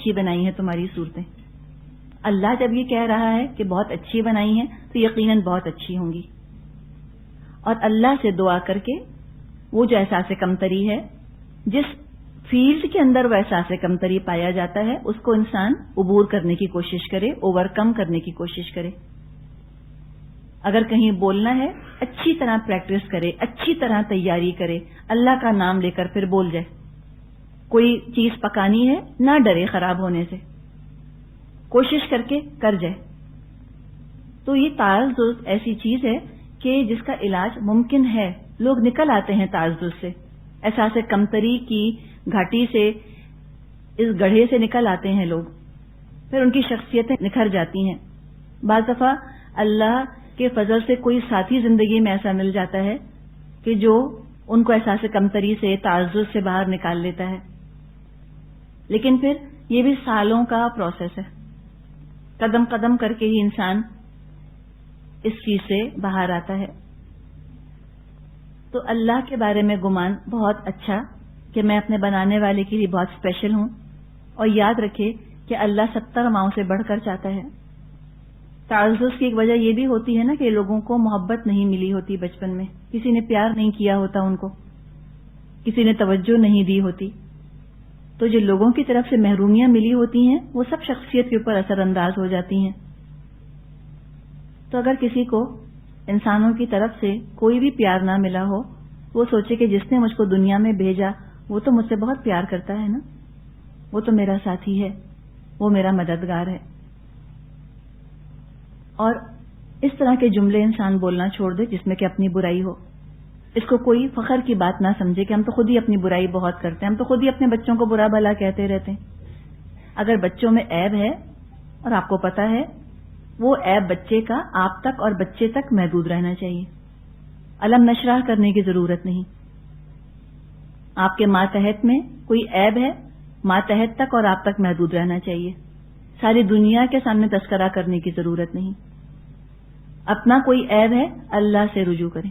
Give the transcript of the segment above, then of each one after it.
اچھی بنائی ہیں تمہاری صورتیں. اللہ جب یہ کہہ رہا ہے کہ بہت اچھی بنائی ہیں تو یقیناً بہت اچھی ہوں گی. اور اللہ سے دعا کر کے وہ جو احساس کمتری ہے، جس فیلڈ کے اندر وہ احساس کمتری پایا جاتا ہے، اس کو انسان عبور کرنے کی کوشش کرے، اوور کم کرنے کی کوشش کرے. اگر کہیں بولنا ہے اچھی طرح پریکٹس کرے، اچھی طرح تیاری کرے، اللہ کا نام لے کر پھر بول جائے. کوئی چیز پکانی ہے نہ ڈرے خراب ہونے سے، کوشش کر کے کر جائے. تو یہ تعزز ایسی چیز ہے کہ جس کا علاج ممکن ہے. لوگ نکل آتے ہیں تعزز سے، احساس کمتری کی گھاٹی سے، اس گڑھے سے نکل آتے ہیں لوگ، پھر ان کی شخصیتیں نکھر جاتی ہیں. بعض دفعہ اللہ کے فضل سے کوئی ساتھی زندگی میں ایسا مل جاتا ہے کہ جو ان کو احساس کمتری سے، تعزز سے باہر نکال لیتا ہے. لیکن پھر یہ بھی سالوں کا پروسیس ہے، قدم قدم کر کے ہی انسان اس چیز سے باہر آتا ہے. تو اللہ کے بارے میں گمان بہت اچھا کہ میں اپنے بنانے والے کے لیے بہت اسپیشل ہوں، اور یاد رکھے کہ اللہ 70 ماؤں سے بڑھ کر چاہتا ہے. تعزز کی ایک وجہ یہ بھی ہوتی ہے نا کہ لوگوں کو محبت نہیں ملی ہوتی بچپن میں، کسی نے پیار نہیں کیا ہوتا، ان کو کسی نے توجہ نہیں دی ہوتی. تو جو لوگوں کی طرف سے محرومیاں ملی ہوتی ہیں وہ سب شخصیت کے اوپر اثر انداز ہو جاتی ہیں. تو اگر کسی کو انسانوں کی طرف سے کوئی بھی پیار نہ ملا ہو، وہ سوچے کہ جس نے مجھ کو دنیا میں بھیجا وہ تو مجھ سے بہت پیار کرتا ہے نا، وہ تو میرا ساتھی ہے، وہ میرا مددگار ہے. اور اس طرح کے جملے انسان بولنا چھوڑ دے جس میں کہ اپنی برائی ہو. اس کو کوئی فخر کی بات نہ سمجھے کہ ہم تو خود ہی اپنی برائی بہت کرتے ہیں، ہم تو خود ہی اپنے بچوں کو برا بھلا کہتے رہتے ہیں. اگر بچوں میں عیب ہے اور آپ کو پتا ہے، وہ عیب بچے کا آپ تک اور بچے تک محدود رہنا چاہیے. علم نشرح کرنے کی ضرورت نہیں. آپ کے ماتحت میں کوئی عیب ہے، ماتحت تک اور آپ تک محدود رہنا چاہیے. ساری دنیا کے سامنے تذکرہ کرنے کی ضرورت نہیں. اپنا کوئی عیب ہے، اللہ سے رجوع کریں،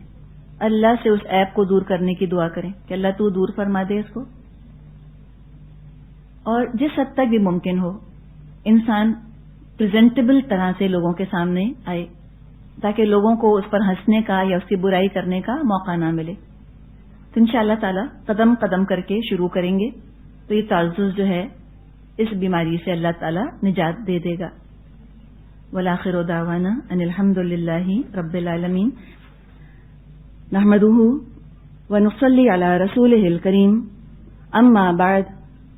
اللہ سے اس عیب کو دور کرنے کی دعا کریں کہ اللہ تو دور فرما دے اس کو. اور جس حد تک بھی ممکن ہو انسان پریزنٹیبل طرح سے لوگوں کے سامنے آئے تاکہ لوگوں کو اس پر ہنسنے کا یا اس کی برائی کرنے کا موقع نہ ملے. تو انشاءاللہ تعالی قدم قدم کر کے شروع کریں گے تو یہ تعزز جو ہے اس بیماری سے اللہ تعالی نجات دے دے گا. والآخر دعوانا ان الحمد للہ رب العالمین. نحمده ونصلي على رسوله الكريم. اما بعد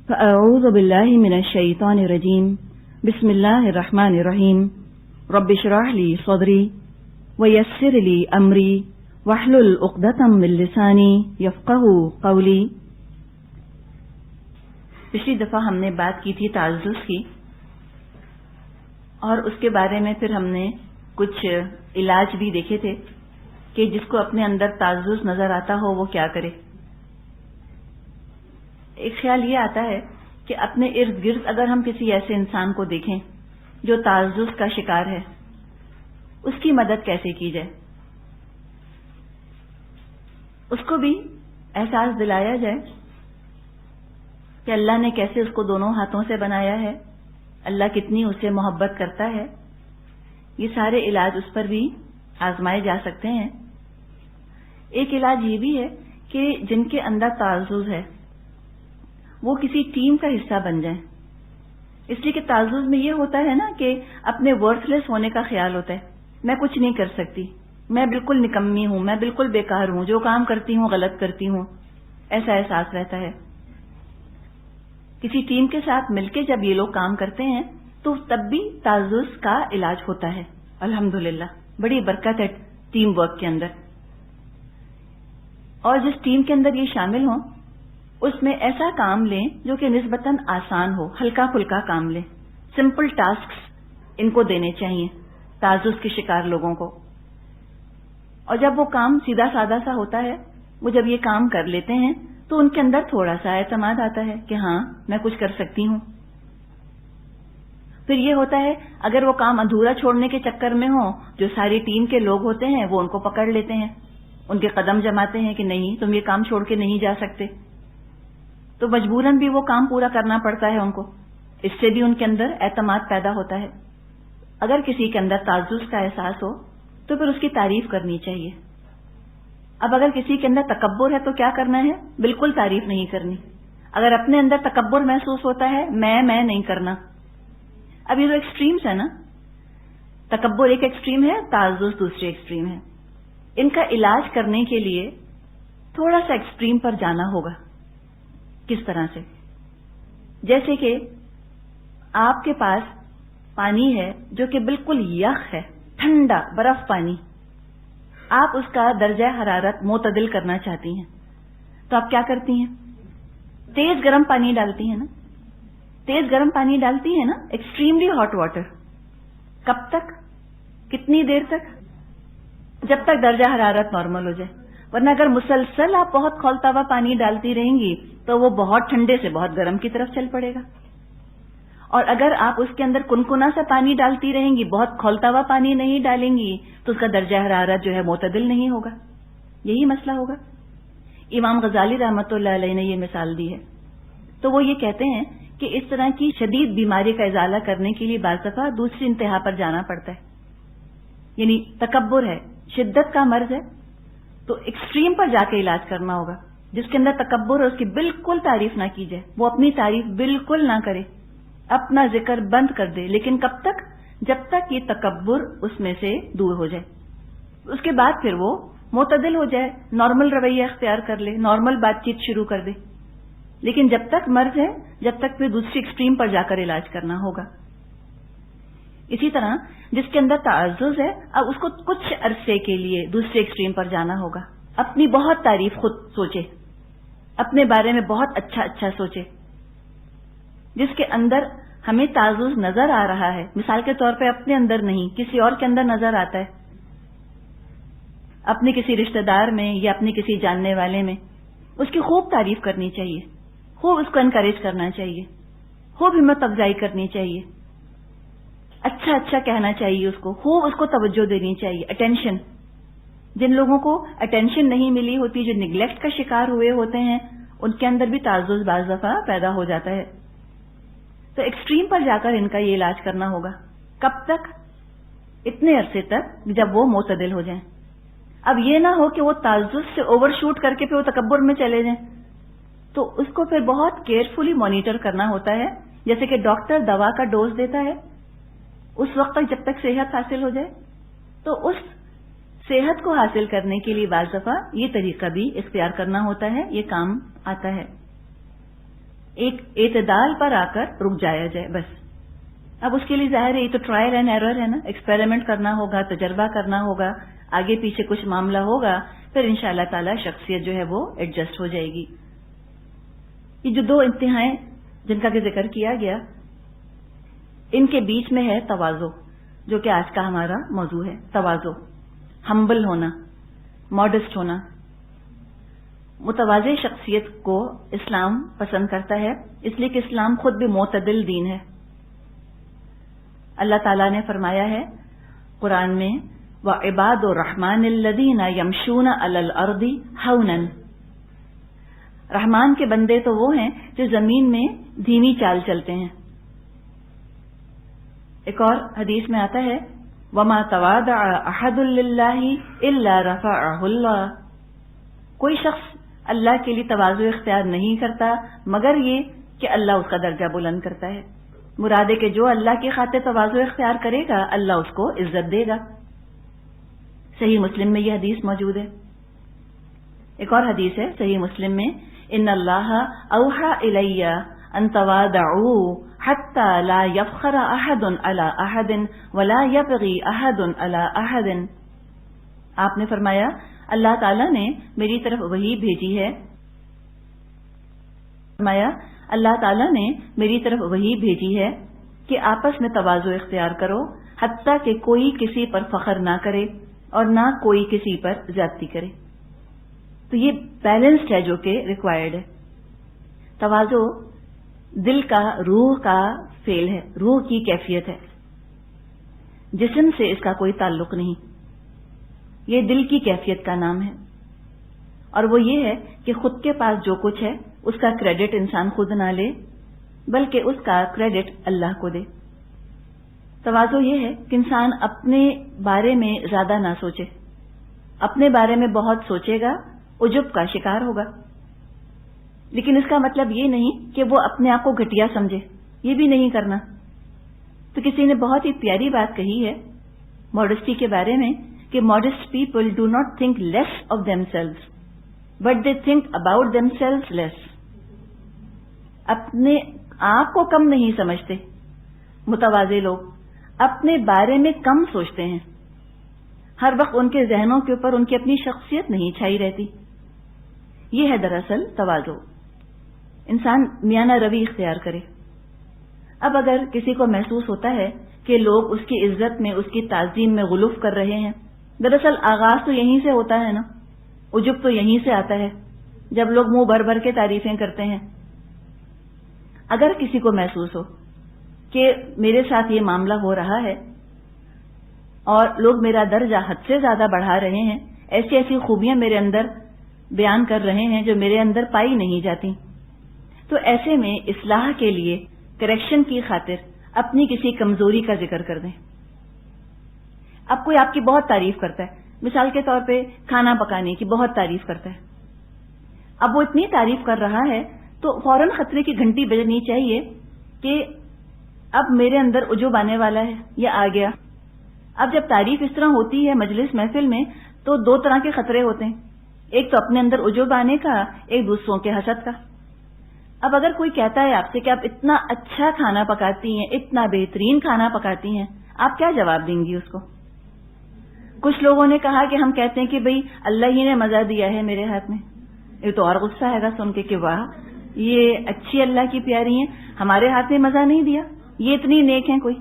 فاعوذ بالله من الشيطان الرجيم. بسم الله الرحمن الرحيم. رب اشرح لي صدري ويسر لي امري واحلل عقدة من لساني يفقهوا قولي. پچھلی دفعہ ہم نے بات کی تھی تعزز کی، اور اس کے بارے میں پھر ہم نے کچھ علاج بھی دیکھے تھے کہ جس کو اپنے اندر تعزز نظر آتا ہو وہ کیا کرے. ایک خیال یہ آتا ہے کہ اپنے ارد گرد اگر ہم کسی ایسے انسان کو دیکھیں جو تعزز کا شکار ہے، اس کی مدد کیسے کی جائے. اس کو بھی احساس دلایا جائے کہ اللہ نے کیسے اس کو دونوں ہاتھوں سے بنایا ہے، اللہ کتنی اسے محبت کرتا ہے. یہ سارے علاج اس پر بھی آزمائے جا سکتے ہیں. ایک علاج یہ بھی ہے کہ جن کے اندر تعزز ہے وہ کسی ٹیم کا حصہ بن جائیں. اس لیے کہ تعزز میں یہ ہوتا ہے نا کہ اپنے ورتھ لیس ہونے کا خیال ہوتا ہے. میں کچھ نہیں کر سکتی، میں بالکل نکمی ہوں، میں بالکل بیکار ہوں، جو کام کرتی ہوں غلط کرتی ہوں، ایسا احساس رہتا ہے. کسی ٹیم کے ساتھ مل کے جب یہ لوگ کام کرتے ہیں تو تب بھی تعزز کا علاج ہوتا ہے. الحمدللہ بڑی برکت ہے ٹیم ورک کے اندر. اور جس ٹیم کے اندر یہ شامل ہوں اس میں ایسا کام لیں جو کہ نسبتاً آسان ہو، ہلکا پھلکا کام لیں. سمپل ٹاسکس ان کو دینے چاہیے تعزز کے شکار لوگوں کو. اور جب وہ کام سیدھا سادہ سا ہوتا ہے، وہ جب یہ کام کر لیتے ہیں تو ان کے اندر تھوڑا سا اعتماد آتا ہے کہ ہاں میں کچھ کر سکتی ہوں. پھر یہ ہوتا ہے اگر وہ کام ادھورا چھوڑنے کے چکر میں ہو، جو ساری ٹیم کے لوگ ہوتے ہیں وہ ان کو پکڑ لیتے ہیں، ان کے قدم جماتے ہیں کہ نہیں تم یہ کام چھوڑ کے نہیں جا سکتے، تو مجبوراً بھی وہ کام پورا کرنا پڑتا ہے ان کو. اس سے بھی ان کے اندر اعتماد پیدا ہوتا ہے. اگر کسی کے اندر تعزز کا احساس ہو تو پھر اس کی تعریف کرنی چاہیے. اب اگر کسی کے اندر تکبر ہے تو کیا کرنا ہے؟ بالکل تعریف نہیں کرنی. اگر اپنے اندر تکبر محسوس ہوتا ہے میں نہیں کرنا. اب یہ جو ایکسٹریمز ہے نا، تکبر ایک ایکسٹریم ہے، تعزز دوسری ایکسٹریم ہے. ان کا علاج کرنے کے لیے تھوڑا سا ایکسٹریم پر جانا ہوگا. کس طرح سے؟ جیسے کہ آپ کے پاس پانی ہے جو کہ بالکل یخ ہے، ٹھنڈا برف پانی. آپ اس کا درجہ حرارت معتدل کرنا چاہتی ہیں تو آپ کیا کرتی ہیں؟ تیز گرم پانی ڈالتی ہیں نا. تیز گرم پانی ڈالتی ہیں نا، ایکسٹریملی ہاٹ واٹر. کب تک؟ کتنی دیر تک؟ جب تک درجہ حرارت نارمل ہو جائے. ورنہ اگر مسلسل آپ بہت کھولتا ہوا پانی ڈالتی رہیں گی تو وہ بہت ٹھنڈے سے بہت گرم کی طرف چل پڑے گا. اور اگر آپ اس کے اندر کنکنا سا پانی ڈالتی رہیں گی، بہت کھولتا ہوا پانی نہیں ڈالیں گی، تو اس کا درجہ حرارت جو ہے معتدل نہیں ہوگا. یہی مسئلہ ہوگا. امام غزالی رحمۃ اللہ علیہ نے یہ مثال دی ہے. تو وہ یہ کہتے ہیں کہ اس طرح کی شدید بیماری کا ازالہ کرنے کے لیے بعض دفعہ دوسری انتہا پر جانا پڑتا ہے. یعنی تکبر ہے، شدت کا مرض ہے، تو ایکسٹریم پر جا کے علاج کرنا ہوگا. جس کے اندر تکبر ہے اس کی بالکل تعریف نہ کی جائے، وہ اپنی تعریف بالکل نہ کرے، اپنا ذکر بند کر دے. لیکن کب تک؟ جب تک یہ تکبر اس میں سے دور ہو جائے. اس کے بعد پھر وہ معتدل ہو جائے، نارمل رویہ اختیار کر لے، نارمل بات چیت شروع کر دے. لیکن جب تک مرض ہے، جب تک پھر دوسری ایکسٹریم پر جا کر علاج کرنا ہوگا. اسی طرح جس کے اندر تعزز ہے، اب اس کو کچھ عرصے کے لیے دوسرے ایکسٹریم پر جانا ہوگا. اپنی بہت تعریف خود سوچے، اپنے بارے میں بہت اچھا سوچے. جس کے اندر ہمیں تعزز نظر آ رہا ہے، مثال کے طور پہ اپنے اندر نہیں، کسی اور کے اندر نظر آتا ہے، اپنے کسی رشتہ دار میں یا اپنے کسی جاننے والے میں، اس کی خوب تعریف کرنی چاہیے، خوب اس کو انکریج کرنا چاہیے، خوب ہمت افزائی کرنی چاہیے، اچھا کہنا چاہیے، اس کو خوب اس کو توجہ دینی چاہیے. اٹینشن. جن لوگوں کو اٹینشن نہیں ملی ہوتی، جو نیگلیکٹ کا شکار ہوئے ہوتے ہیں، ان کے اندر بھی تعزز بعض دفعہ پیدا ہو جاتا ہے. تو ایکسٹریم پر جا کر ان کا یہ علاج کرنا ہوگا. کب تک؟ اتنے عرصے تک جب وہ معتدل ہو جائیں. اب یہ نہ ہو کہ وہ تعزز سے اوور شوٹ کر کے پھر وہ تکبر میں چلے جائیں. تو اس کو پھر بہت کیئرفلی مانیٹر کرنا ہوتا ہے. جیسے کہ ڈاکٹر دوا کا ڈوز دیتا ہے اس وقت تک جب تک صحت حاصل ہو جائے. تو اس صحت کو حاصل کرنے کے لیے بعض دفعہ یہ طریقہ بھی اختیار کرنا ہوتا ہے. یہ کام آتا ہے. ایک اعتدال پر آ کر رک جایا جائے بس. اب اس کے لیے ظاہر ہے یہ تو ٹرائل اینڈ ایرر ہے نا، ایکسپیریمنٹ کرنا ہوگا، تجربہ کرنا ہوگا، آگے پیچھے کچھ معاملہ ہوگا، پھر انشاءاللہ تعالی شخصیت جو ہے وہ ایڈجسٹ ہو جائے گی. یہ جو دو انتہائیں جن کا کہ ذکر کیا گیا، ان کے بیچ میں ہے تواضع، جو کہ آج کا ہمارا موضوع ہے. تواضع، ہمبل ہونا، ماڈسٹ ہونا. متواضع شخصیت کو اسلام پسند کرتا ہے، اس لیے کہ اسلام خود بھی معتدل دین ہے. اللہ تعالیٰ نے فرمایا ہے قرآن میں، وَعِبَادُ الرَّحْمَنِ الَّذِينَ يَمْشُونَ عَلَى الْأَرْضِ هَوْنًا. رحمان کے بندے تو وہ ہیں جو زمین میں دھیمی چال چلتے ہیں. ایک اور حدیث میں آتا ہے وَمَا تَوَاضَعَ أَحَدٌ لِلَّهِ إِلَّا رَفَعَهُ اللَّهُ. کوئی شخص اللہ کے لیے تواضع اختیار نہیں کرتا مگر یہ کہ اللہ اس کا درجہ بلند کرتا ہے. مراد ہے کہ جو اللہ کی خاطر تواضع اختیار کرے گا اللہ اس کو عزت دے گا. صحیح مسلم میں یہ حدیث موجود ہے. ایک اور حدیث ہے صحیح مسلم میں، ان اللہ اوحى الی ان تواضعوا حتى لا يفخر احد على احد ولا يبغي احد على احد. آپ نے فرمایا اللہ تعالیٰ نے میری طرف وحی بھیجی ہے، فرمایا اللہ تعالیٰ نے میری طرف وحی بھیجی ہے کہ آپس میں تواضع اختیار کرو، حتیٰ کہ کوئی کسی پر فخر نہ کرے اور نہ کوئی کسی پر زیادتی کرے. تو یہ بیلنسڈ ہے جو کہ ریکوائرڈ ہے. تواضع دل کا، روح کا فعل ہے، روح کی کیفیت ہے، جسم سے اس کا کوئی تعلق نہیں. یہ دل کی کیفیت کا نام ہے. اور وہ یہ ہے کہ خود کے پاس جو کچھ ہے اس کا کریڈٹ انسان خود نہ لے بلکہ اس کا کریڈٹ اللہ کو دے۔ تواضع یہ ہے کہ انسان اپنے بارے میں زیادہ نہ سوچے، اپنے بارے میں بہت سوچے گا عجب کا شکار ہوگا، لیکن اس کا مطلب یہ نہیں کہ وہ اپنے آپ کو گھٹیا سمجھے، یہ بھی نہیں کرنا۔ تو کسی نے بہت ہی پیاری بات کہی ہے ماڈسٹی کے بارے میں کہ modest people do not think less of themselves but they think about themselves less. اپنے آپ کو کم نہیں سمجھتے متواضع لوگ، اپنے بارے میں کم سوچتے ہیں، ہر وقت ان کے ذہنوں کے اوپر ان کی اپنی شخصیت نہیں چھائی رہتی۔ یہ ہے دراصل تواضع، انسان میانہ روی اختیار کرے۔ اب اگر کسی کو محسوس ہوتا ہے کہ لوگ اس کی عزت میں، اس کی تعظیم میں غلوف کر رہے ہیں، دراصل آغاز تو یہیں سے ہوتا ہے نا، عجب تو یہیں سے آتا ہے جب لوگ منہ بھر بھر کے تعریفیں کرتے ہیں۔ اگر کسی کو محسوس ہو کہ میرے ساتھ یہ معاملہ ہو رہا ہے اور لوگ میرا درجہ حد سے زیادہ بڑھا رہے ہیں، ایسی ایسی خوبیاں میرے اندر بیان کر رہے ہیں جو میرے اندر پائی نہیں جاتی، تو ایسے میں اصلاح کے لیے، کریکشن کی خاطر اپنی کسی کمزوری کا ذکر کر دیں۔ اب کوئی آپ کی بہت تعریف کرتا ہے، مثال کے طور پہ کھانا پکانے کی بہت تعریف کرتا ہے، اب وہ اتنی تعریف کر رہا ہے تو فوراً خطرے کی گھنٹی بجنی چاہیے کہ اب میرے اندر عجب آنے والا ہے یا آ گیا۔ اب جب تعریف اس طرح ہوتی ہے مجلس محفل میں تو دو طرح کے خطرے ہوتے ہیں، ایک تو اپنے اندر عجب آنے کا، ایک دوسروں کے حسد کا۔ اب اگر کوئی کہتا ہے آپ سے کہ آپ اتنا اچھا کھانا پکاتی ہیں، اتنا بہترین کھانا پکاتی ہیں، آپ کیا جواب دیں گی اس کو؟ کچھ لوگوں نے کہا کہ ہم کہتے ہیں کہ بھئی اللہ ہی نے مزہ دیا ہے میرے ہاتھ میں، یہ تو اور غصہ آئے گا سن کے کہ واہ یہ اچھی اللہ کی پیاری ہیں، ہمارے ہاتھ میں مزہ نہیں دیا، یہ اتنی نیک ہیں کوئی،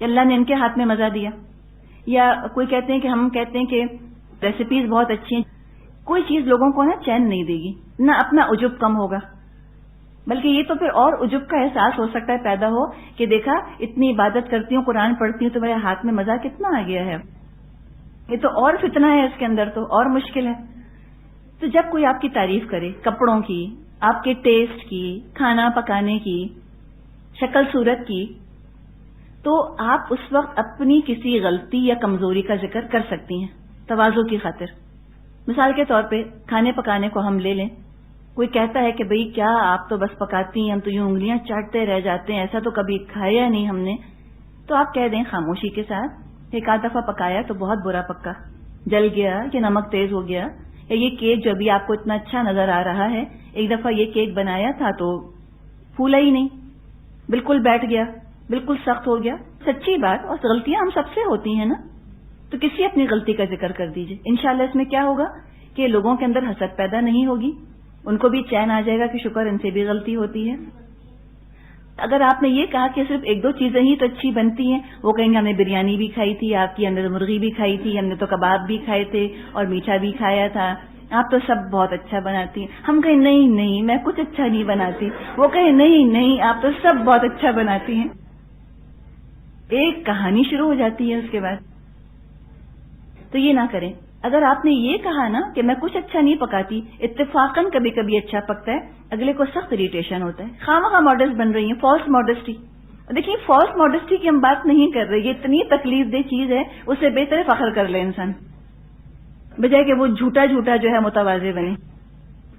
اللہ نے ان کے ہاتھ میں مزہ دیا۔ یا کوئی کہتے ہیں کہ ہم کہتے ہیں کہ ریسیپیز بہت اچھی ہیں، کوئی چیز لوگوں کو نا چین نہیں دے گی، نہ اپنا عجب کم ہوگا، بلکہ یہ تو پھر اور عجب کا احساس ہو سکتا ہے پیدا ہو کہ دیکھا اتنی عبادت کرتی ہوں، قرآن پڑھتی ہوں، تو میرے ہاتھ میں مزہ کتنا آ گیا ہے، یہ تو اور فتنہ ہے اس کے اندر، تو اور مشکل ہے۔ تو جب کوئی آپ کی تعریف کرے کپڑوں کی، آپ کے ٹیسٹ کی، کھانا پکانے کی، شکل صورت کی، تو آپ اس وقت اپنی کسی غلطی یا کمزوری کا ذکر کر سکتی ہیں تواضع کی خاطر۔ مثال کے طور پہ کھانے پکانے کو ہم لے لیں، کوئی کہتا ہے کہ بھئی کیا آپ تو بس پکاتی ہیں، ہم تو یوں انگلیاں چاٹتے رہ جاتے ہیں، ایسا تو کبھی کھایا نہیں ہم نے، تو آپ کہہ دیں خاموشی کے ساتھ ایک آدھ دفعہ پکایا تو بہت برا پکا، جل گیا کہ نمک تیز ہو گیا، یا یہ کیک جو ابھی آپ کو اتنا اچھا نظر آ رہا ہے، ایک دفعہ یہ کیک بنایا تھا تو پھولا ہی نہیں، بالکل بیٹھ گیا، بالکل سخت ہو گیا۔ سچی بات، اور غلطیاں ہم سب سے ہوتی ہیں نا، تو کسی اپنی غلطی کا ذکر کر دیجئے، انشاءاللہ اس میں کیا ہوگا کہ لوگوں کے اندر حسد پیدا نہیں ہوگی، ان کو بھی چین آ جائے گا کہ شکر ان سے بھی غلطی ہوتی ہے۔ اگر آپ نے یہ کہا کہ صرف ایک دو چیزیں ہی تو اچھی بنتی ہیں، وہ کہیں گے ہم نے بریانی بھی کھائی تھی، آپ کی اندر مرغی بھی کھائی تھی، ہم نے تو کباب بھی کھائے تھے اور میٹھا بھی کھایا تھا، آپ تو سب بہت اچھا بناتی ہیں، ہم کہیں نہیں نہیں میں کچھ اچھا نہیں بناتی، وہ کہیں نہیں نہیں آپ تو سب بہت اچھا بناتی ہیں، ایک کہانی شروع ہو جاتی ہے اس کے بعد۔ تو یہ نہ کریں۔ اگر آپ نے یہ کہا نا کہ میں کچھ اچھا نہیں پکاتی، اتفاقاً کبھی کبھی اچھا پکتا ہے، اگلے کو سخت اریٹیشن ہوتا ہے، خواہ ماڈسٹ بن رہی ہیں، فالس ماڈسٹی۔ دیکھیے فالس ماڈسٹی کی ہم بات نہیں کر رہے، یہ اتنی تکلیف دہ چیز ہے، اس سے بہتر فخر کر لے انسان، بجائے کہ وہ جھوٹا جھوٹا جو ہے متواضع بنے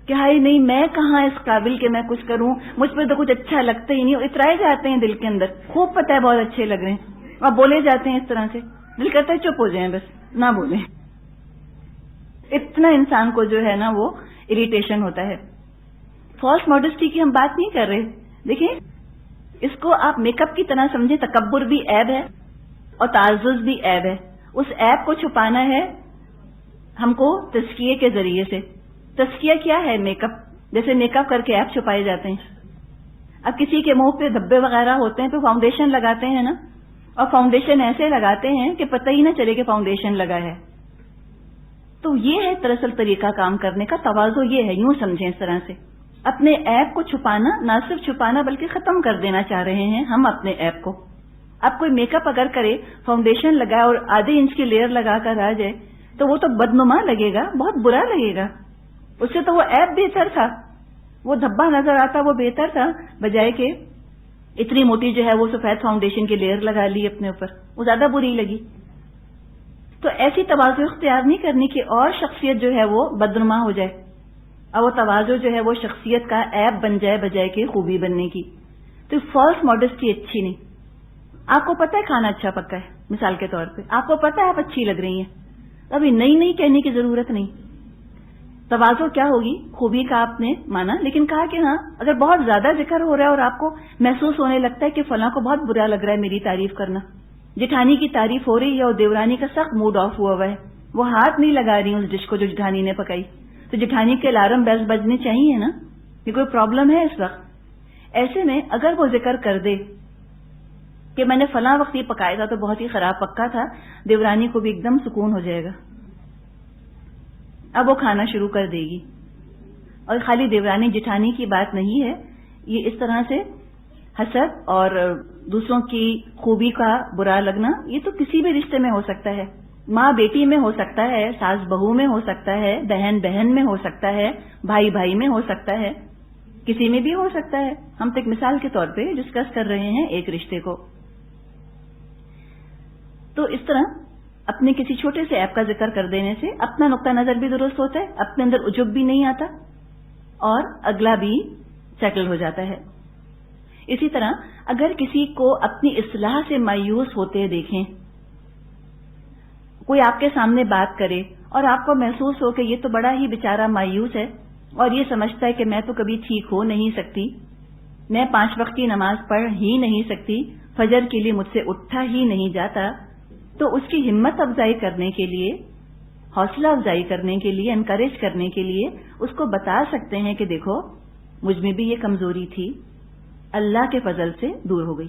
کہ ہائی نہیں میں کہاں اس قابل کہ میں کچھ کروں، مجھ پہ تو کچھ اچھا لگتا ہی نہیں، اترائے جاتے ہیں دل کے اندر، خوب پتہ ہے بہت اچھے لگ رہے ہیں اور بولے جاتے ہیں اس طرح سے، دل کرتا ہے چپ ہو جائیں بس نہ بولیں، اتنا انسان کو جو ہے نا وہ اریٹیشن ہوتا ہے۔ فالس ماڈسٹی کی ہم بات نہیں کر رہے، دیکھیں اس کو آپ میک اپ کی طرح سمجھیں، تکبر بھی عیب ہے اور تعزز بھی عیب ہے، اس عیب کو چھپانا ہے ہم کو تزکیے کے ذریعے سے۔ تزکیہ کیا ہے؟ میک اپ، جیسے میک اپ کر کے عیب چھپائے جاتے ہیں۔ اب کسی کے منہ پہ دھبے وغیرہ ہوتے ہیں تو فاؤنڈیشن لگاتے ہیں نا، اور فاؤنڈیشن ایسے لگاتے ہیں کہ پتہ ہی نہ چلے کہ فاؤنڈیشن لگا ہے۔ تو یہ ہے دراصل طریقہ کام کرنے کا، تواضع یہ ہے، یوں سمجھیں اس طرح سے اپنے عیب کو چھپانا، نہ صرف چھپانا بلکہ ختم کر دینا چاہ رہے ہیں ہم اپنے عیب کو۔ اب کوئی میک اپ اگر کرے، فاؤنڈیشن لگائے اور آدھے انچ کی لیئر لگا کر آ جائے تو وہ تو بدنما لگے گا، بہت برا لگے گا، اس سے تو وہ عیب بہتر تھا، وہ دھبا نظر آتا وہ بہتر تھا، بجائے کہ اتنی موٹی جو ہے وہ سفید فاؤنڈیشن کی لیئر لگا لی اپنے اوپر، وہ زیادہ بری لگی. تو ایسی تواضع اختیار نہیں کرنی کہ اور شخصیت جو ہے وہ بدنما ہو جائے، اور وہ تواضع جو ہے وہ شخصیت کا عیب بن جائے بجائے کہ خوبی بننے کی. تو فالس ماڈسٹی اچھی نہیں. آپ کو پتہ ہے کھانا اچھا پکا ہے، مثال کے طور پہ آپ کو پتہ ہے آپ اچھی لگ رہی ہیں، ابھی نئی کہنے کی ضرورت نہیں. تواضع کیا ہوگی؟ خوبی کا آپ نے مانا، لیکن کہا کہ ہاں اگر بہت زیادہ ذکر ہو رہا ہے اور آپ کو محسوس ہونے لگتا ہے کہ فلاں کو بہت برا لگ رہا ہے میری تعریف کرنا، جٹھانی کی تعریف ہو رہی ہے اور دیورانی کا سخت موڈ آف ہوا ہے، وہ ہاتھ نہیں لگا رہی اس ڈش کو جو جٹھانی نے پکائی، تو جٹھانی کے الارم بیلز بجنے چاہیے نا، یہ کوئی پرابلم ہے اس وقت. ایسے میں اگر وہ ذکر کر دے کہ میں نے فلاں وقت یہ پکایا تھا تو بہت ہی خراب پکا تھا، دیورانی کو بھی ایک دم سکون ہو جائے گا. اب وہ کھانا شروع کر دے گی. اور خالی دیورانی جٹھانی کی بات نہیں ہے، یہ اس طرح سے حسد اور دوسروں کی خوبی کا برا لگنا یہ تو کسی بھی رشتے میں ہو سکتا ہے. ماں بیٹی میں ہو سکتا ہے، ساس بہو میں ہو سکتا ہے، بہن بہن میں ہو سکتا ہے، بھائی بھائی میں ہو سکتا ہے، کسی میں بھی ہو سکتا ہے. ہم تو ایک مثال کے طور پہ ڈسکس کر رہے ہیں ایک رشتے کو. تو اس طرح اپنے کسی چھوٹے سے ایپ کا ذکر کر دینے سے اپنا نقطہ نظر بھی درست ہوتا ہے، اپنے اندر عجب بھی نہیں آتا اور اگلا بھی سیٹل ہو جاتا ہے. اسی طرح اگر کسی کو اپنی اصلاح سے مایوس ہوتے دیکھیں، کوئی آپ کے سامنے بات کرے اور آپ کو محسوس ہو کہ یہ تو بڑا ہی بیچارہ مایوس ہے اور یہ سمجھتا ہے کہ میں تو کبھی ٹھیک ہو نہیں سکتی، میں 5 وقت کی نماز پڑھ ہی نہیں سکتی، فجر کے لیے مجھ سے اٹھا ہی نہیں جاتا، تو اس کی ہمت افزائی کرنے کے لیے، حوصلہ افزائی کرنے کے لیے، انکریج کرنے کے لیے اس کو بتا سکتے ہیں کہ دیکھو مجھ میں بھی یہ کمزوری تھی، اللہ کے فضل سے دور ہو گئی.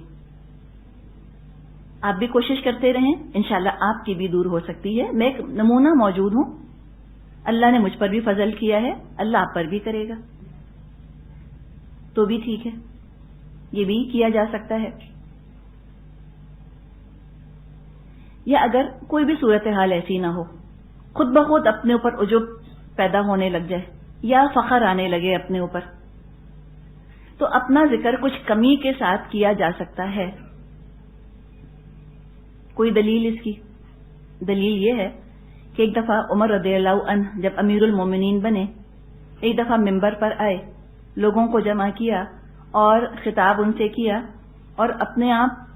آپ بھی کوشش کرتے رہیں، انشاءاللہ آپ کی بھی دور ہو سکتی ہے. میں ایک نمونہ موجود ہوں، اللہ نے مجھ پر بھی فضل کیا ہے، اللہ آپ پر بھی کرے گا تو بھی ٹھیک ہے، یہ بھی کیا جا سکتا ہے. یا اگر کوئی بھی صورتحال ایسی نہ ہو، خود بخود اپنے اوپر عجب پیدا ہونے لگ جائے یا فخر آنے لگے اپنے اوپر، تو اپنا ذکر کچھ کمی کے ساتھ کیا جا سکتا ہے. کوئی دلیل اس کی؟ دلیل یہ ہے کہ ایک دفعہ عمر رضی اللہ عنہ جب امیر المومنین بنے، ایک دفعہ منبر پر آئے، لوگوں کو جمع کیا اور خطاب ان سے کیا اور اپنے آپ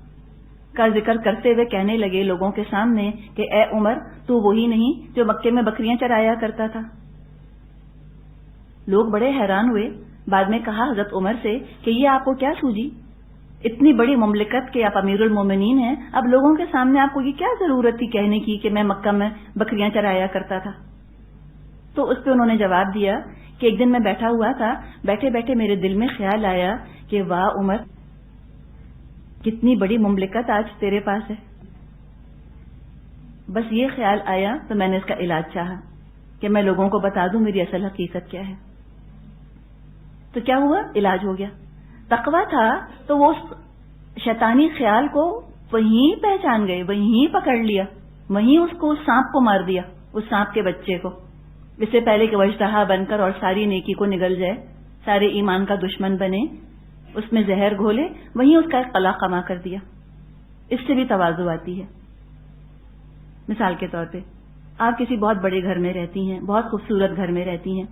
کا ذکر کرتے ہوئے کہنے لگے لوگوں کے سامنے کہ اے عمر، تو وہی نہیں جو مکے میں بکریاں چرایا کرتا تھا. لوگ بڑے حیران ہوئے. بعد میں کہا حضرت عمر سے کہ یہ آپ کو کیا سوجی، اتنی بڑی مملکت کے آپ امیر المومنین ہیں، اب لوگوں کے سامنے آپ کو یہ کیا ضرورت تھی کہنے کی کہ میں مکہ میں بکریاں چرایا کرتا تھا. تو اس پہ انہوں نے جواب دیا کہ ایک دن میں بیٹھا ہوا تھا، بیٹھے بیٹھے میرے دل میں خیال آیا کہ واہ عمر، کتنی بڑی مملکت آج تیرے پاس ہے. بس یہ خیال آیا تو میں نے اس کا علاج چاہا کہ میں لوگوں کو بتا دوں میری اصل حقیقت کیا ہے. تو کیا ہوا؟ علاج ہو گیا. تقویٰ تھا تو وہ شیطانی خیال کو وہیں پہچان گئے، وہیں پکڑ لیا، وہیں اس کو، اس سانپ کو مار دیا، اس سانپ کے بچے کو، اس سے پہلے کہ وہ اژدہا بن کر اور ساری نیکی کو نگل جائے، سارے ایمان کا دشمن بنے، اس میں زہر گھولے، وہیں اس کا ایک قلع کما کر دیا. اس سے بھی تواضع آتی ہے. مثال کے طور پہ آپ کسی بہت بڑے گھر میں رہتی ہیں، بہت خوبصورت گھر میں رہتی ہیں،